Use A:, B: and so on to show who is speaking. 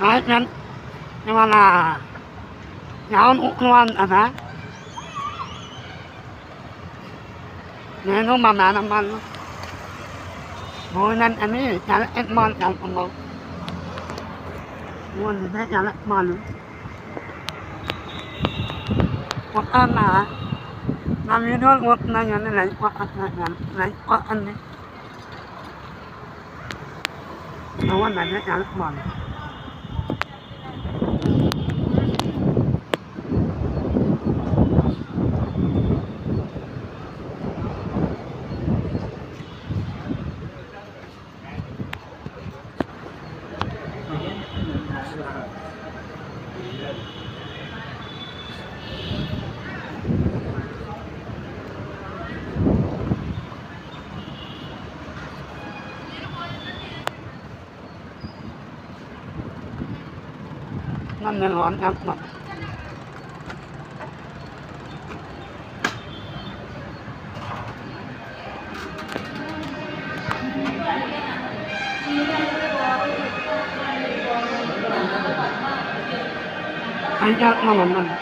A: Kahit yan, yung mga naon-ukluan, Neno mama naman. Bulan jalan man kan mo. Bulan na jalan man. Wag na. Naminol wag na yan na wag na yan. Wag na. Nawan na jalan man. Nên loạn áp mà anh chắc mà mình